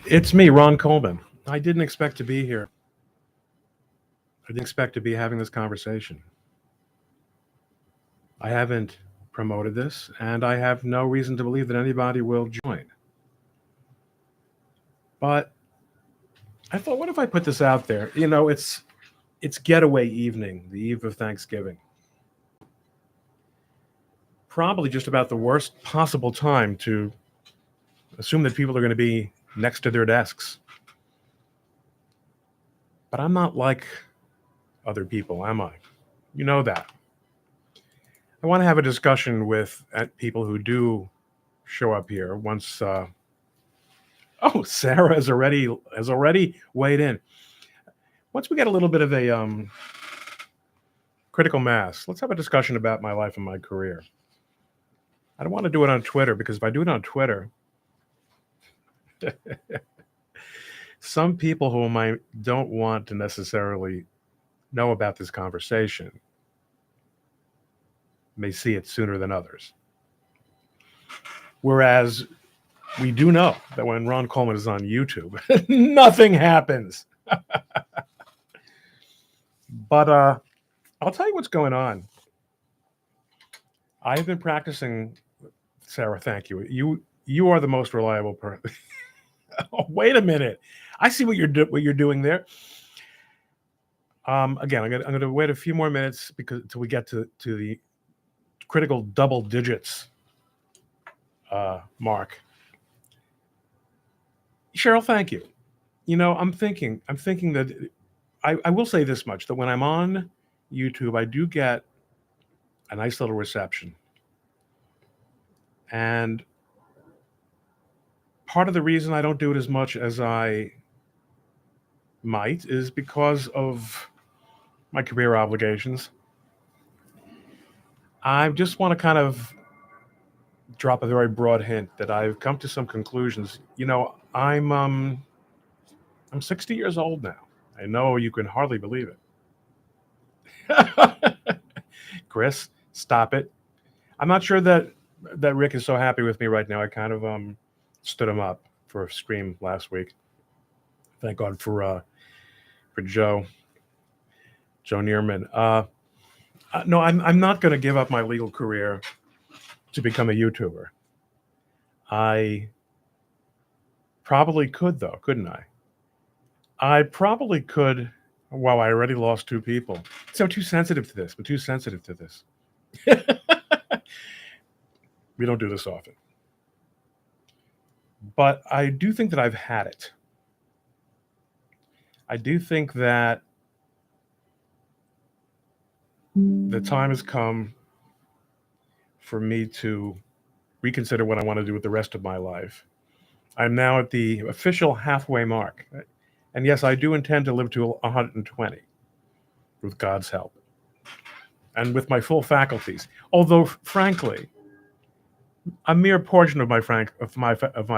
It's me, Ron Coleman. I didn't expect to be here. I didn't expect to be having this conversation. I haven't promoted this, and I have no reason to believe that anybody will join. But I thought, what if I put this out there? It's getaway evening, the eve of Thanksgiving. Probably just about the worst possible time to assume that people are going to be next to their desks. But I'm not like other people, am I? You know that. I want to have a discussion with people who do show up here once. Oh, Sarah has already weighed in. Once we get a little bit of a critical mass, let's have a discussion about my life and my career. I don't want to do it on Twitter because if I do it on Twitter, some people whom I don't want to necessarily know about this conversation may see it sooner than others. Whereas we do know that when Ron Coleman is on YouTube, nothing happens. But I'll tell you what's going on. I've been practicing, Sarah. Thank you. You are the most reliable person. Oh, wait a minute. I see what you're doing there. Again, I'm gonna wait a few more minutes because until we get to the critical double digits mark. Cheryl, thank you. I'm thinking that I will say this much that when I'm on YouTube, I do get a nice little reception. And part of the reason I don't do it as much as I might is because of my career obligations. I just want to kind of drop a very broad hint that I've come to some conclusions. I'm 60 years old now. I know you can hardly believe it. Chris, stop it. I'm not sure that Rick is so happy with me right now. I kind of stood him up for a stream last week. Thank God for Joe Neerman. No, I'm not going to give up my legal career to become a YouTuber. I probably could though, couldn't I? I probably could. Wow, I already lost two people. So too sensitive to this. We're too sensitive to this. We don't do this often. But I do think that I've had it. I do think that the time has come for me to reconsider what I want to do with the rest of my life. I'm now at the official halfway mark. And yes, I do intend to live to 120 with God's help and with my full faculties. Although, frankly, a mere portion of my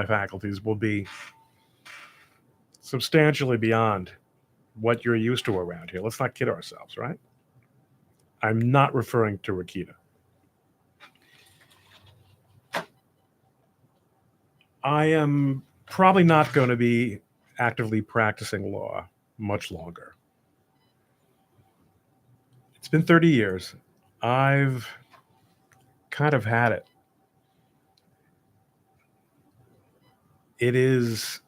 faculties will be substantially beyond what you're used to around here. Let's not kid ourselves, right? I'm not referring to Rakita. I am probably not going to be actively practicing law much longer. It's been 30 years. I've kind of had it. It is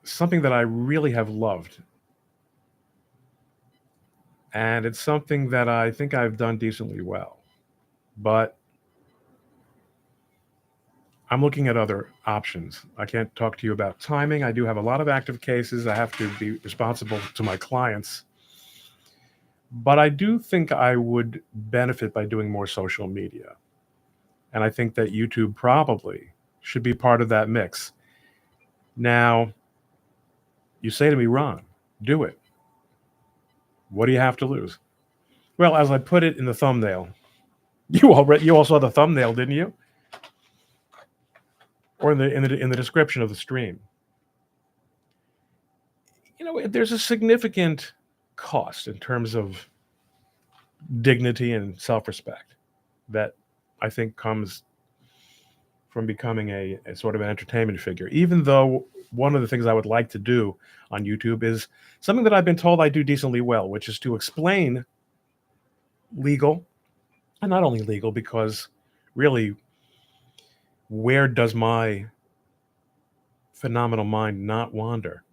something that I really have loved. And it's something that I think I've done decently well. But I'm looking at other options. I can't talk to you about timing. I do have a lot of active cases. I have to be responsible to my clients. But I do think I would benefit by doing more social media. And I think that YouTube probably should be part of that mix. Now, you say to me, Ron, do it. What do you have to lose? Well, as I put it in the thumbnail, you all saw the thumbnail, didn't you? Or in the description of the stream. There's a significant cost in terms of dignity and self-respect that I think comes from becoming a sort of an entertainment figure, even though one of the things I would like to do on YouTube is something that I've been told I do decently well, which is to explain legal, and not only legal, because really, where does my phenomenal mind not wander?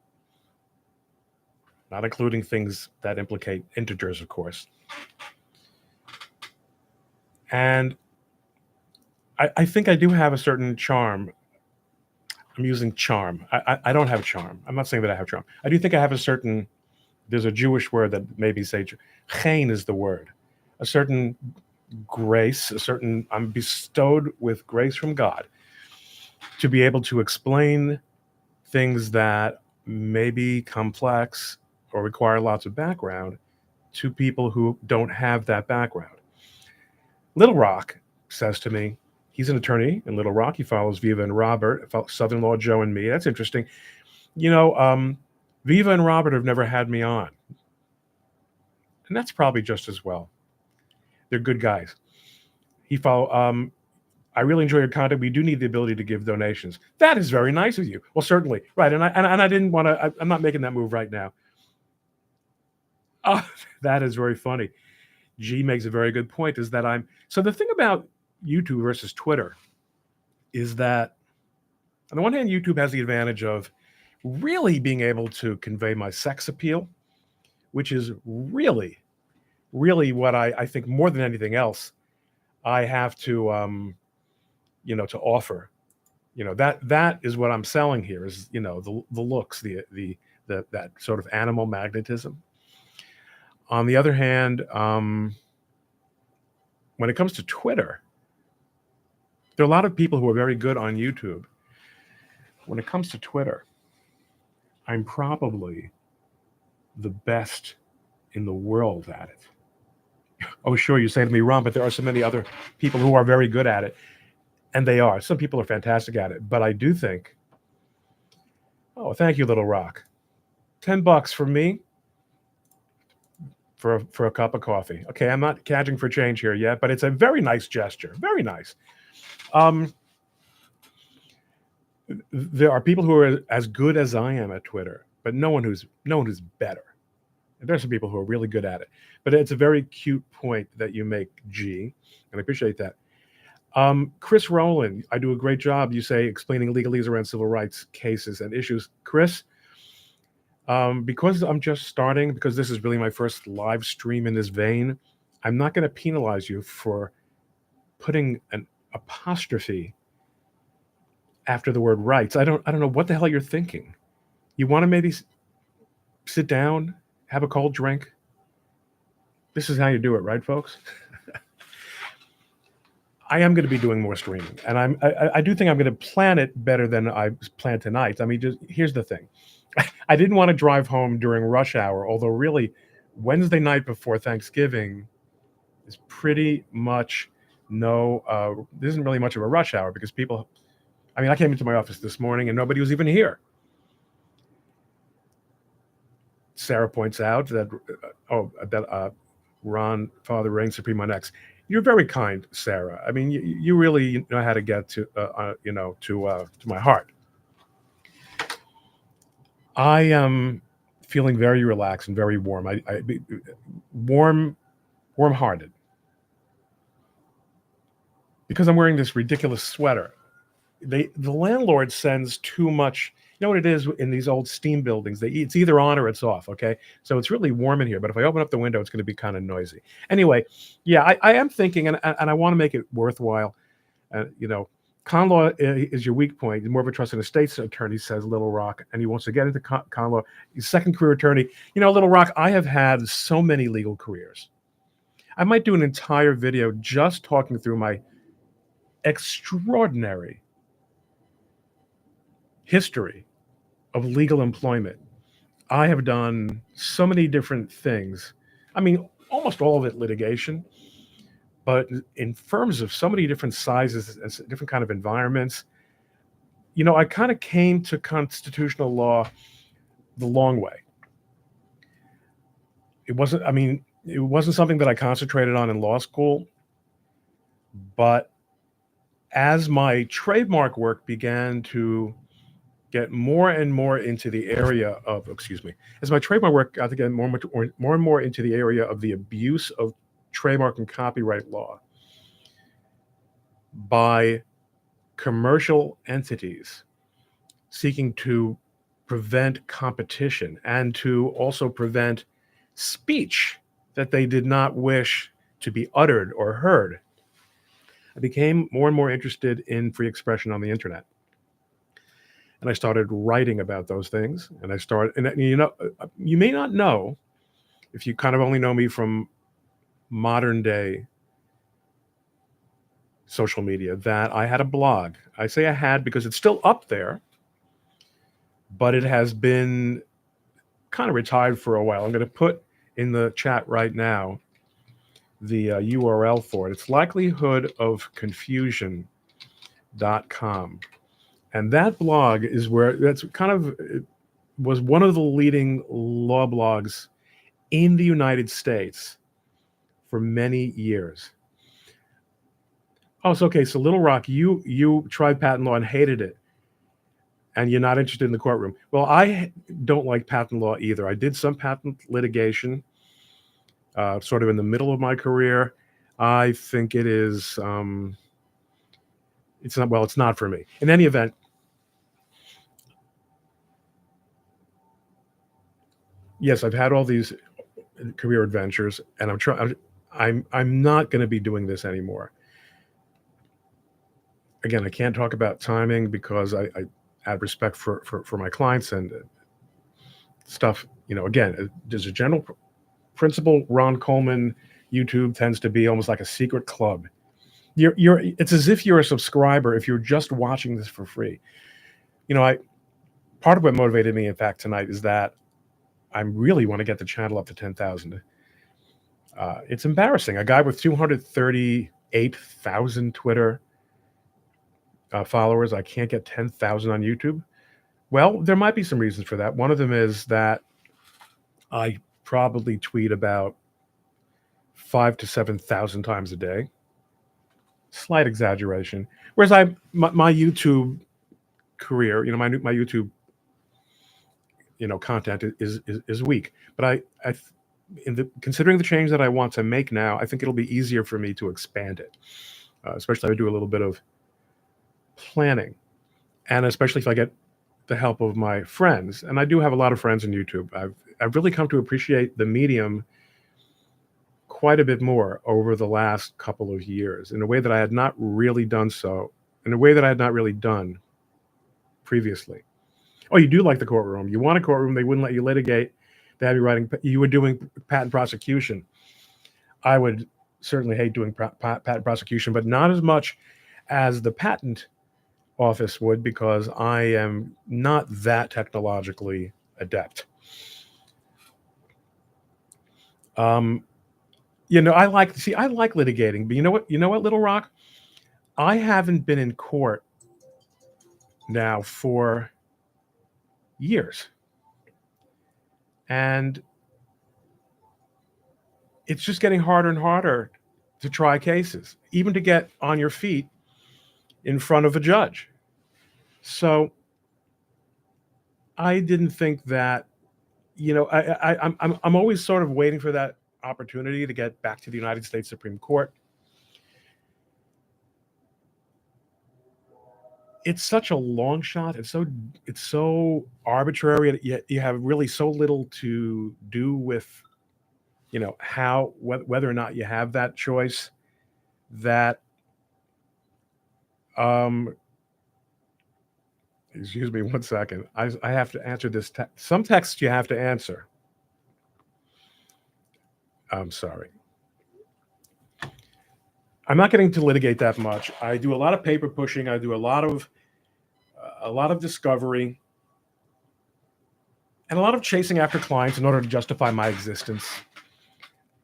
Not including things that implicate integers, of course. And I think I do have a certain charm. I'm using charm. I don't have charm. I'm not saying that I have charm. I do think I have a certain, there's a Jewish word that maybe say, chen is the word, a certain grace, a certain, I'm bestowed with grace from God to be able to explain things that may be complex or require lots of background to people who don't have that background. Little Rock says to me, he's an attorney in Little Rock. He follows Viva and Robert, Southern Law Joe and me. That's interesting. Viva and Robert have never had me on. And that's probably just as well. They're good guys. I really enjoy your content. We do need the ability to give donations. That is very nice of you. Well, certainly. Right. And I didn't want to, I'm not making that move right now. Oh, that is very funny. G makes a very good point, is that so the thing about YouTube versus Twitter is that on the one hand, YouTube has the advantage of really being able to convey my sex appeal, which is really, really what I think more than anything else I have to, to offer. That is what I'm selling here is, the looks, the that sort of animal magnetism. On the other hand, when it comes to Twitter, there are a lot of people who are very good on YouTube. When it comes to Twitter, I'm probably the best in the world at it. Oh, sure, you say to me, Ron, but there are so many other people who are very good at it. And they are. Some people are fantastic at it. But I do think, oh, thank you, Little Rock. $10 for me for a cup of coffee. Okay, I'm not cadging for change here yet, but it's a very nice gesture. Very nice. There are people who are as good as I am at Twitter, but no one who's better. And there's some people who are really good at it. But it's a very cute point that you make, G, and I appreciate that. Chris Rowland, I do a great job, you say, explaining legalese around civil rights cases and issues. Chris, because I'm just starting, because this is really my first live stream in this vein, I'm not going to penalize you for putting an apostrophe after the word rights. I don't know what the hell you're thinking. You want to maybe sit down, have a cold drink? This is how you do it, right, folks? I am going to be doing more streaming, and I do think I'm going to plan it better than I planned tonight. I mean, just here's the thing. I didn't want to drive home during rush hour, although really Wednesday night before Thanksgiving is pretty much there isn't really much of a rush hour because people, I mean, I came into my office this morning and nobody was even here. Sarah points out that, Ron, Father Reign Supreme on X. You're very kind, Sarah. I mean, you really know how to get to my heart. I am feeling very relaxed and very warm. Warm-hearted, because I'm wearing this ridiculous sweater. The landlord sends too much. You know what it is in these old steam buildings? It's either on or it's off. Okay, so it's really warm in here. But if I open up the window, it's going to be kind of noisy. Anyway, yeah, I am thinking, and I want to make it worthwhile. Con law is your weak point. He's more of a trust and estates attorney, says Little Rock, and he wants to get into con law. He's second career attorney. Little Rock, I have had so many legal careers. I might do an entire video just talking through my extraordinary history of legal employment. I have done so many different things. I mean, almost all of it litigation, but in firms of so many different sizes and different kind of environments. I kind of came to constitutional law the long way. It wasn't something that I concentrated on in law school, but as my trademark work began to get more and more into the area of, excuse me, as my trademark work got to get more and more into the area of the abuse of trademark and copyright law by commercial entities seeking to prevent competition and to also prevent speech that they did not wish to be uttered or heard, I became more and more interested in free expression on the internet. And I started writing about those things. And you may not know, if you kind of only know me from modern day social media, that I had a blog. I say I had because it's still up there, but it has been kind of retired for a while. I'm going to put in the chat right now the URL for it. It's likelihoodofconfusion.com. And that blog is where that's kind of it was one of the leading law blogs in the United States for many years. Oh, it's okay. So Little Rock, you tried patent law and hated it, and you're not interested in the courtroom. Well, I don't like patent law either. I did some patent litigation, sort of in the middle of my career. I think it is. It's not. Well, it's not for me. In any event, yes, I've had all these career adventures, and I'm trying. I'm not going to be doing this anymore. Again, I can't talk about timing because I have respect for my clients and stuff. Again, there's a general principle. Ron Coleman YouTube tends to be almost like a secret club. It's as if you're a subscriber if you're just watching this for free. Part of what motivated me, in fact, tonight is that I really want to get the channel up to 10,000. It's embarrassing. A guy with 238,000 Twitter followers, I can't get 10,000 on YouTube. Well, there might be some reasons for that. One of them is that I probably tweet about 5,000 to 7,000 times a day. Slight exaggeration. Whereas my YouTube career, my YouTube, content is weak. But considering the change that I want to make now, I think it'll be easier for me to expand it. Especially if I do a little bit of planning, and especially if I get the help of my friends. And I do have a lot of friends on YouTube. I've really come to appreciate the medium quite a bit more over the last couple of years in a way that I had not really done previously. Oh, you do like the courtroom. You want a courtroom. They wouldn't let you litigate. They have you were doing patent prosecution. I would certainly hate doing patent prosecution, but not as much as the patent office would, because I am not that technologically adept. I like litigating, but you know what, Little Rock? I haven't been in court now for years. And it's just getting harder and harder to try cases, even to get on your feet in front of a judge. So I didn't think that, I'm always sort of waiting for that opportunity to get back to the United States Supreme Court. It's such a long shot. It's so arbitrary. Yet you have really so little to do with, whether or not you have that choice. That, excuse me, 1 second. I have to answer this. Some texts you have to answer. I'm sorry. I'm not getting to litigate that much. I do a lot of paper pushing. I do a lot of discovery, and a lot of chasing after clients in order to justify my existence.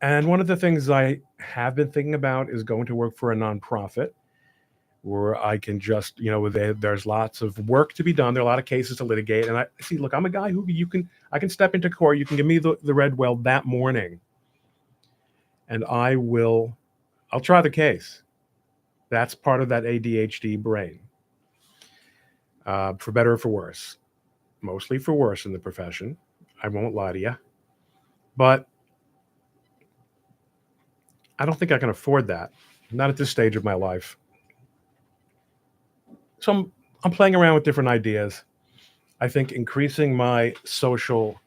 And one of the things I have been thinking about is going to work for a nonprofit where I can just, there's lots of work to be done. There are a lot of cases to litigate. And look, I'm a guy who I can step into court. You can give me the red well that morning, and I'll try the case. That's part of that ADHD brain, for better or for worse. Mostly for worse in the profession. I won't lie to you. But I don't think I can afford that. Not at this stage of my life. So I'm playing around with different ideas. I think increasing my social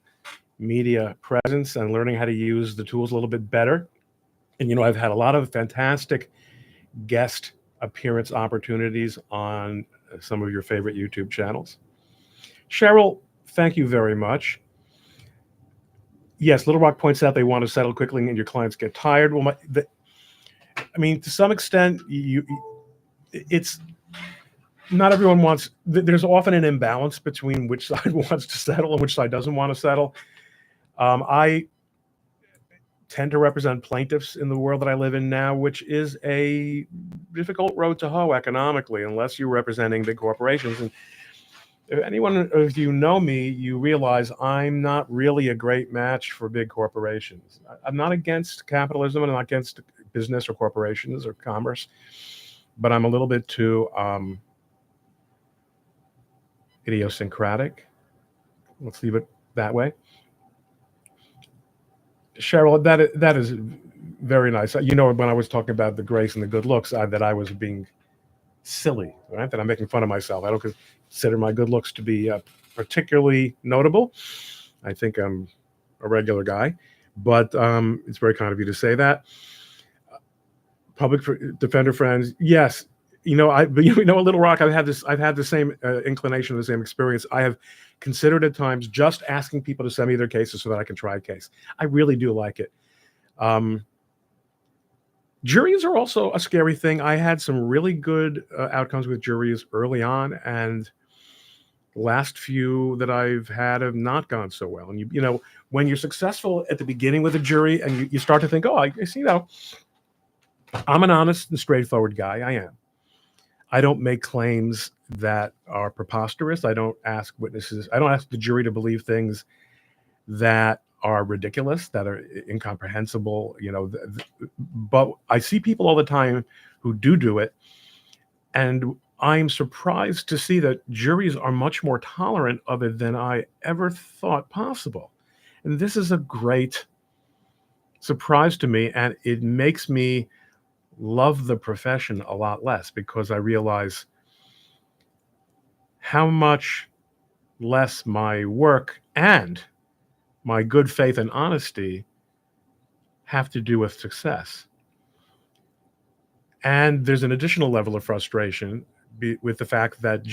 media presence and learning how to use the tools a little bit better. And, I've had a lot of fantastic guest appearance opportunities on some of your favorite YouTube channels. Cheryl, thank you very much. Yes, Little Rock points out they want to settle quickly and your clients get tired. Well, to some extent, it's not everyone wants. There's often an imbalance between which side wants to settle and which side doesn't want to settle. I tend to represent plaintiffs in the world that I live in now, which is a difficult road to hoe economically, unless you're representing big corporations. And if anyone of you know me, you realize I'm not really a great match for big corporations. I'm not against capitalism and I'm not against business or corporations or commerce, but I'm a little bit too idiosyncratic. Let's leave it that way. Cheryl, that is very nice. When I was talking about the grace and the good looks, that I was being silly, right? That I'm making fun of myself. I don't consider my good looks to be particularly notable. I think I'm a regular guy, but it's very kind of you to say that. Public defender friends, yes. But Little Rock, I've had the same inclination, the same experience. I have considered at times just asking people to send me their cases so that I can try a case. I really do like it. Juries are also a scary thing. I had some really good outcomes with juries early on, and the last few that I've had have not gone so well. And when you're successful at the beginning with a jury, and you start to think, oh, I see now. I'm an honest and straightforward guy. I am. I don't make claims that are preposterous. I don't ask witnesses. I don't ask the jury to believe things that are ridiculous, that are incomprehensible. But I see people all the time who do it, and I'm surprised to see that juries are much more tolerant of it than I ever thought possible. And this is a great surprise to me, and it makes me love the profession a lot less because I realize how much less my work and my good faith and honesty have to do with success. And there's an additional level of frustration with the fact that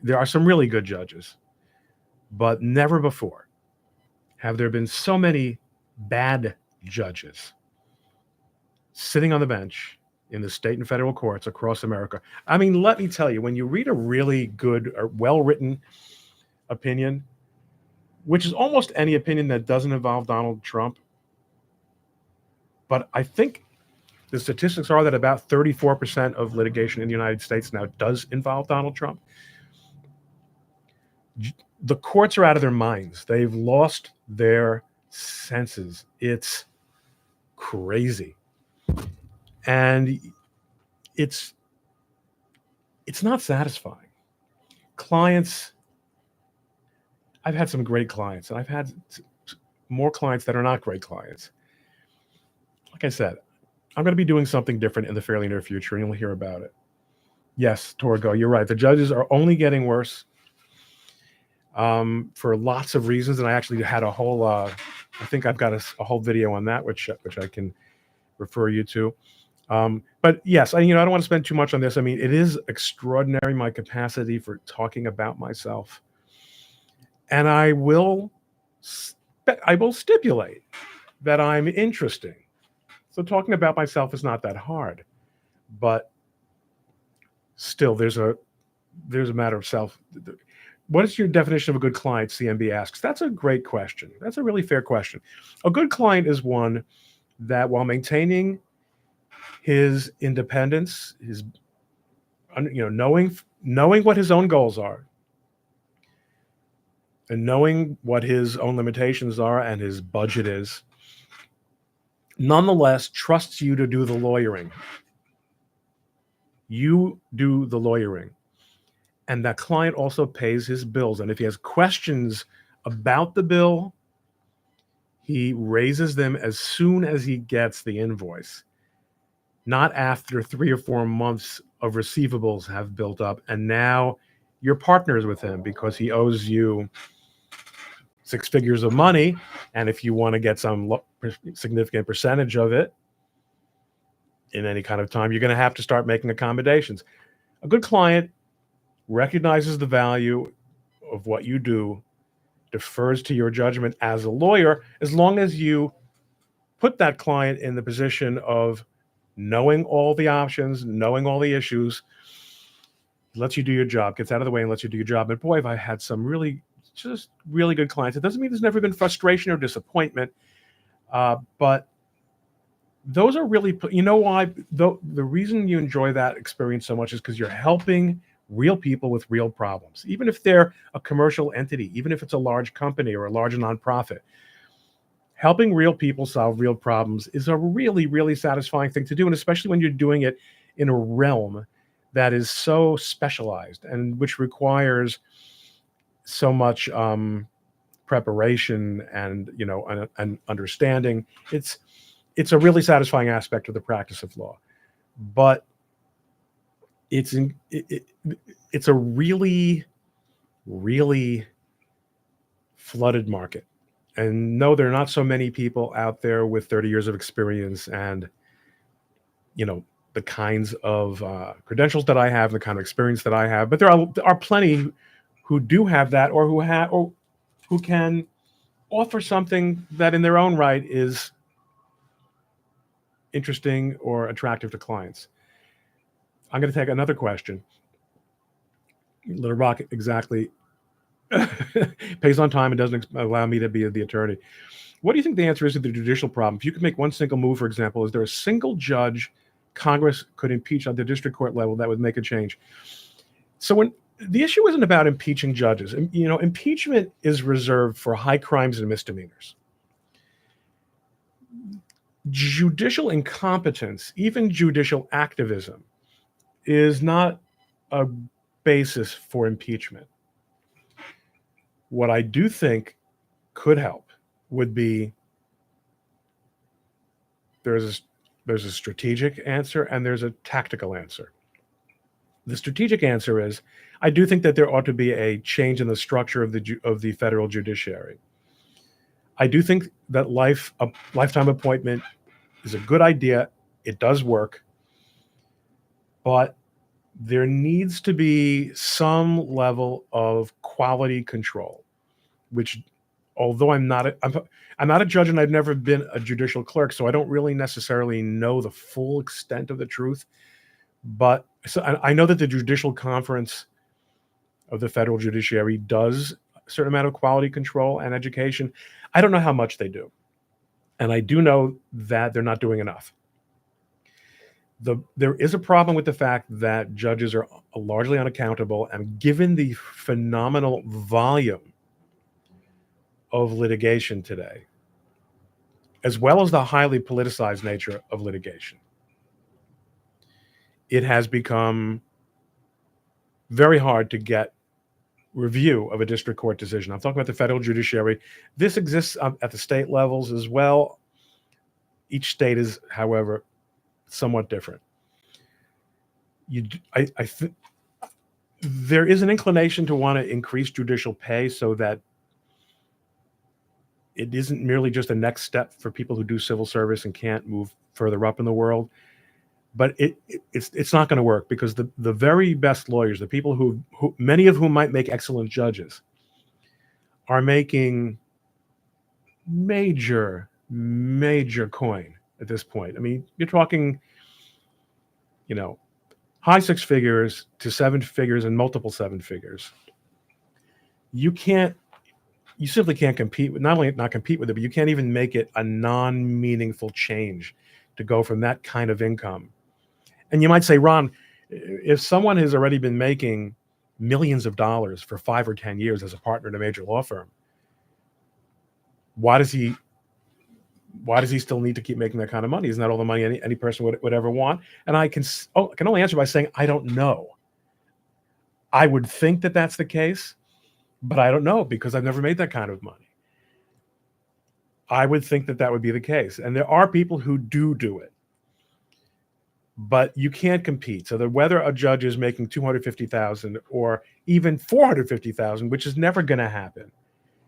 there are some really good judges, but never before have there been so many bad judges sitting on the bench in the state and federal courts across America. Let me tell you, when you read a really good or well-written opinion, which is almost any opinion that doesn't involve Donald Trump, but I think the statistics are that about 34% of litigation in the United States now does involve Donald Trump. The courts are out of their minds. They've lost their senses. It's crazy. And it's not satisfying. Clients, I've had some great clients, and I've had more clients that are not great clients. Like I said, I'm going to be doing something different in the fairly near future, and you'll hear about it. Yes, Torgo, you're right. The judges are only getting worse for lots of reasons, and I actually had a whole, I think I've got a whole video on that, which I can refer you to. But yes, I don't want to spend too much on this. It is extraordinary, my capacity for talking about myself. And I will stipulate that I'm interesting. So talking about myself is not that hard, but still there's a matter of self. What is your definition of a good client? CMB asks. That's a great question. That's a really fair question. A good client is one that, while maintaining his independence, his knowing what his own goals are, and knowing what his own limitations are and his budget is, nonetheless trusts you to do the lawyering. You do the lawyering, and that client also pays his bills. And if he has questions about the bill, he raises them as soon as he gets the invoice, not after 3 or 4 months of receivables have built up. And now you're partners with him because he owes you 6 figures of money. And if you want to get some significant percentage of it in any kind of time, you're going to have to start making accommodations. A good client recognizes the value of what you do, defers to your judgment as a lawyer, as long as you put that client in the position of knowing all the options, knowing all the issues, lets you do your job, gets out of the way and lets you do your job. And boy, have I had some just really good clients. It doesn't mean there's never been frustration or disappointment, but those are really, you know why? The reason you enjoy that experience so much is because you're helping real people with real problems, even if they're a commercial entity, even if it's a large company or a large nonprofit. Helping real people solve real problems is a really, really satisfying thing to do. And especially when you're doing it in a realm that is so specialized and which requires so much preparation and, and understanding. It's a really satisfying aspect of the practice of law, but it's a really, really flooded market. And no, there are not so many people out there with 30 years of experience and, the kinds of credentials that I have, the kind of experience that I have. But there are plenty who do have that, or who can offer something that in their own right is interesting or attractive to clients. I'm going to take another question. Little Rock exactly pays on time and doesn't allow me to be the attorney. What do you think the answer is to the judicial problem? If you could make one single move, for example, is there a single judge Congress could impeach on the district court level that would make a change? So when the issue isn't about impeaching judges, impeachment is reserved for high crimes and misdemeanors. Judicial incompetence, even judicial activism, is not a basis for impeachment. What I do think could help would be there's a strategic answer and there's a tactical answer. The strategic answer is I do think that there ought to be a change in the structure of the federal judiciary. I do think that lifetime appointment is a good idea. It does work, but there needs to be some level of quality control, which, although I'm not a judge and I've never been a judicial clerk, so I don't really necessarily know the full extent of the truth. But so I know that the Judicial Conference of the federal judiciary does a certain amount of quality control and education. I don't know how much they do. And I do know that they're not doing enough. There is a problem with the fact that judges are largely unaccountable, and given the phenomenal volume of litigation today, as well as the highly politicized nature of litigation, it has become very hard to get review of a district court decision. I'm talking about the federal judiciary. This exists at the state levels as well. Each state is, however, somewhat different. There is an inclination to want to increase judicial pay so that it isn't merely just a next step for people who do civil service and can't move further up in the world. But it's not going to work because the very best lawyers, the people who many of whom might make excellent judges, are making major coin at this point. I mean, you're talking, high 6 figures to 7 figures and multiple 7 figures. You simply can't compete with, not only not compete with it, but you can't even make it a non-meaningful change to go from that kind of income. And you might say, Ron, if someone has already been making millions of dollars for 5 or 10 years as a partner in a major law firm, why does he why does he still need to keep making that kind of money? Isn't that all the money any person would ever want? And I can only answer by saying, I don't know. I would think that that's the case, but I don't know because I've never made that kind of money. I would think that would be the case. And there are people who do it, but you can't compete. So whether a judge is making $250,000 or even $450,000, which is never going to happen,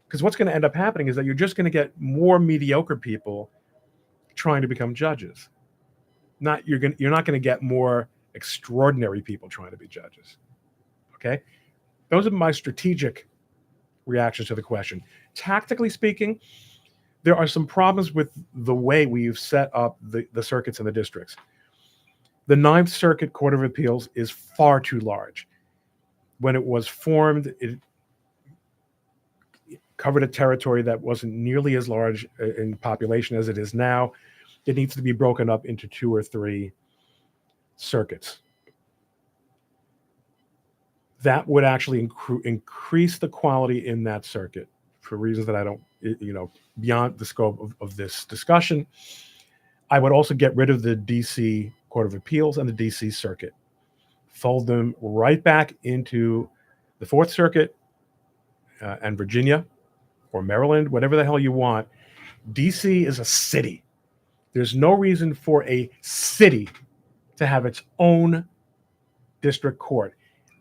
because what's going to end up happening is that you're just going to get more mediocre people trying to become judges. You're not going to get more extraordinary people trying to be judges. Okay, those are my strategic reactions to the question. Tactically speaking, there are some problems with the way we've set up the circuits and the districts. The Ninth Circuit Court of Appeals is far too large. When it was formed, it covered a territory that wasn't nearly as large in population as it is now. It needs to be broken up into 2 or 3 circuits. That would actually increase the quality in that circuit for reasons that I don't, beyond the scope of this discussion. I would also get rid of the DC Court of Appeals and the DC Circuit, fold them right back into the Fourth Circuit and Virginia or Maryland, whatever the hell you want. DC is a city. There's no reason for a city to have its own district court.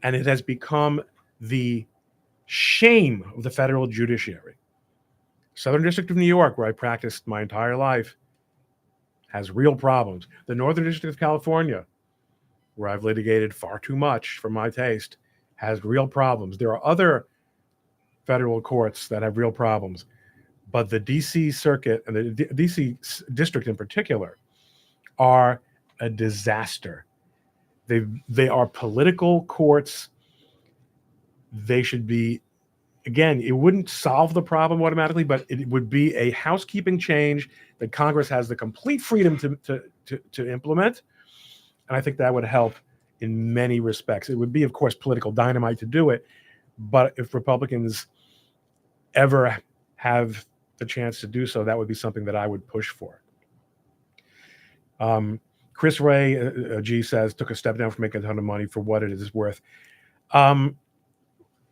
And it has become the shame of the federal judiciary. Southern District of New York, where I practiced my entire life, has real problems. The Northern District of California, where I've litigated far too much for my taste, has real problems. There are other federal courts that have real problems, but the DC Circuit and the DC District in particular are a disaster. They are political courts. They should be, again, it wouldn't solve the problem automatically, but it would be a housekeeping change that Congress has the complete freedom to implement. And I think that would help in many respects. It would be, of course, political dynamite to do it. But if Republicans ever have the chance to do so, that would be something that I would push for. Chris Ray, G says, took a step down from making a ton of money for what it is worth.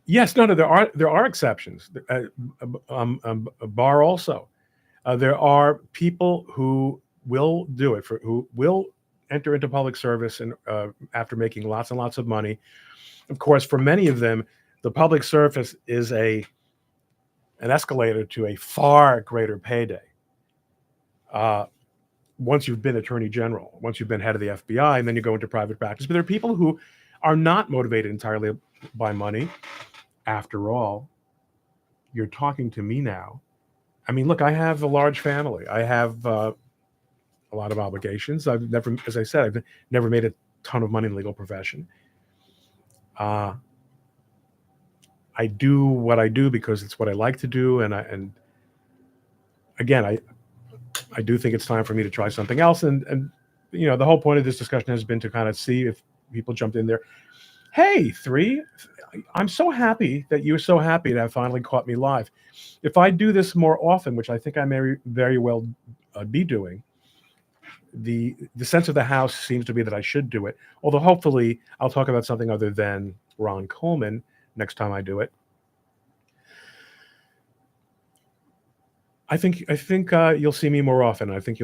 Yes, no, there are exceptions. Bar also. There are people who will do it, who will enter into public service and after making lots and lots of money. Of course, for many of them, the public service is an escalator to a far greater payday. Once you've been attorney general, once you've been head of the FBI, and then you go into private practice. But there are people who are not motivated entirely by money. After all, you're talking to me now. I mean, look, I have a large family. I have a lot of obligations. I've never, as I said, I've never made a ton of money in the legal profession. I do what I do because it's what I like to do, and again, I do think it's time for me to try something else. And the whole point of this discussion has been to kind of see if people jumped in there. Hey, 3, I'm so happy that you're so happy to have finally caught me live. If I do this more often, which I think I may very well be doing, the sense of the house seems to be that I should do it. Although hopefully I'll talk about something other than Ron Coleman next time I do it. I think you'll see me more often. I think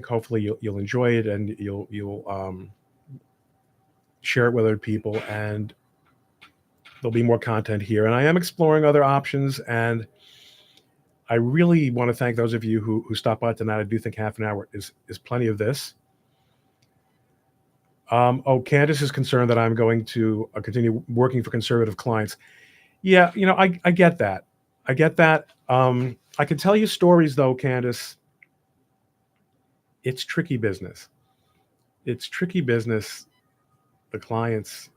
hopefully you'll enjoy it, and you'll share it with other people, and there'll be more content here. And I am exploring other options, and I really want to thank those of you who stopped by tonight. I do think half an hour is plenty of this. Candace is concerned that I'm going to continue working for conservative clients. Yeah, I get that. I get that. I can tell you stories, though, Candace. It's tricky business. It's tricky business. The clients,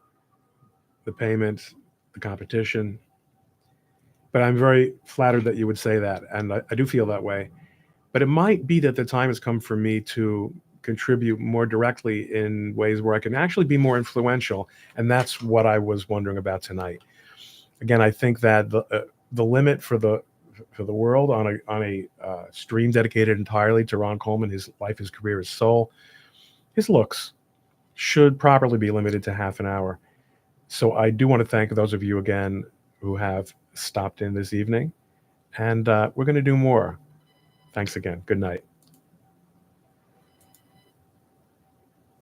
the payments, the competition. But I'm very flattered that you would say that, and I do feel that way. But it might be that the time has come for me to contribute more directly in ways where I can actually be more influential, and that's what I was wondering about tonight. Again, I think that the limit for for the world on a stream dedicated entirely to Ron Coleman, his life, his career, his soul, his looks, should properly be limited to half an hour. So I do want to thank those of you again who have stopped in this evening, and we're going to do more. Thanks again. Good night.